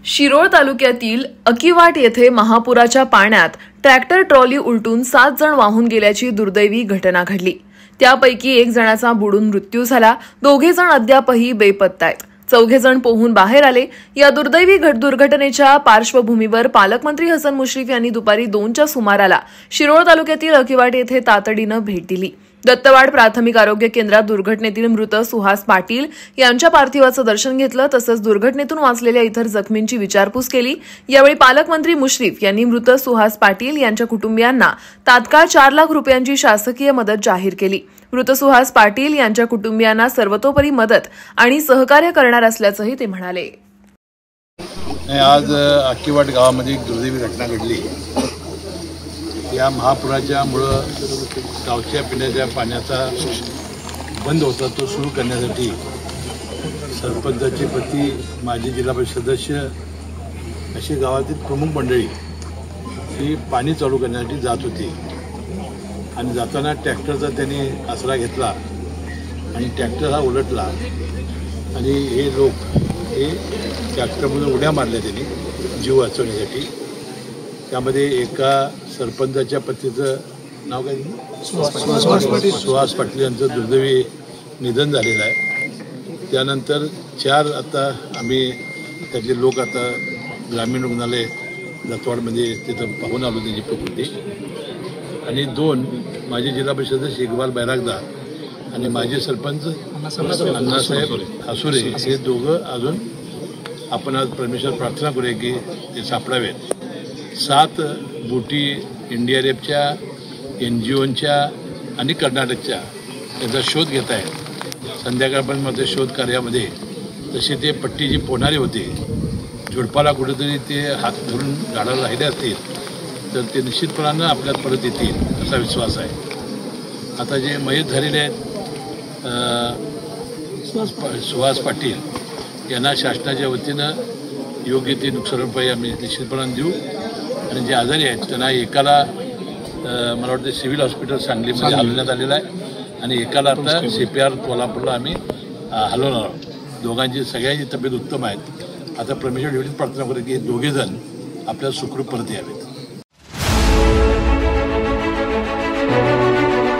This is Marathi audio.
शिरोळ तालुक्यातील अकिवाट येथे महापुराच्या पाण्यात ट्रॅक्टर ट्रॉली उलटून 7 जण वाहून गेल्याची दुर्दैवी घटना घडली। त्यापैकी 1 जणाचा बुडून मृत्यू झाला। 2 जण अद्यापही बेपत्ता आहेत। 4 जण पोहून बाहेर आले। या दुर्दैवी दुर्घटनेच्या पार्श्वभूमीवर पालकमंत्री हसन मुश्रीफ यांनी दुपारी 2च्या सुमाराला शिरोळ तालुक्यातील अकिवाट येथे तातडीने भेट दिली। दत्तवाड प्राथमिक आरोग्य केंद्रात दुर्घटनेतील मृत सुहास पाटील यांच्या पार्थिवाचं दर्शन घेतलं। तसंच दुर्घटनेतून वाचलेल्या इतर जखमींची विचारपूस केली। यावेळी पालकमंत्री मुश्रीफ यांनी मृत सुहास पाटील यांच्या कुटुंबियांना तात्काळ 4 लाख रुपयांची शासकीय मदत जाहीर केली। मृत सुहास पाटील यांच्या कुटुंबियांना सर्वतोपरी मदत आणि सहकार्य करणार असल्याचंही ते म्हणाले। आज अकिवाट गावामध्ये एक दुर्दैवी घटना घडली। या महापुराच्यामुळं गावच्या पिण्याच्या पाण्याचा बंद होता तो सुरू करण्यासाठी सरपंचाचे पती, माजी जिल्हा परिषद सदस्य अशी गावातील प्रमुख मंडळी ही पाणी चालू करण्यासाठी जात होती आणि जाताना ट्रॅक्टरचा त्यांनी आसरा घेतला आणि ट्रॅक्टर हा उलटला आणि हे लोक हे ट्रॅक्टरमधून उड्या मारल्या त्यांनी जीव वाचवण्यासाठी। त्यामध्ये एका सरपंचाच्या पतीचं नाव काय, सुहास पाटील यांचं दुर्दैवी निधन झालेलं आहे। त्यानंतर 4 आता आम्ही त्यातले लोक आता ग्रामीण रुग्णालय दत्तवाडमध्ये तिथं पाहून आलो त्यांची प्रकृती, आणि 2 माजी जिल्हा परिषद इक्बाल बैरागदार आणि माजी सरपंच अण्णासाहेब हसुरे हे दोघं अजून आपण आज परमेश्वर प्रार्थना करूया की ते सापडावेत। 7 बोटी NDRFच्या, NGOच्या आणि कर्नाटकच्या त्यांचा शोध घेत आहेत। संध्याकाळपर्यंत माझ्या शोध कार्यामध्ये तसे ते पट्टी जी पोहणारे होते झुडपाला कुठेतरी ते हात धरून गाडाला राहिले असतील तर ते निश्चितपणानं आपल्यात परत येतील असा विश्वास आहे। आता जे मयत झालेले आहेत सुहास पाटील यांना शासनाच्या वतीनं योग्य ते नुकसान भरपाई आम्ही निश्चितपणानं देऊ, आणि जे आजारी आहेत त्यांना एकाला मला वाटतं सिव्हिल हॉस्पिटल सांगलीमध्ये हलवण्यात आलेलं आहे आणि एकाला आता CPR कोल्हापूरला आम्ही हलवणार आहोत। दोघांची सगळ्यांची तब्येत उत्तम आहेत। आता परमेश्वर एवढीच प्रार्थना करू की 2 जण आपल्याला सुखरूप परत यावेत।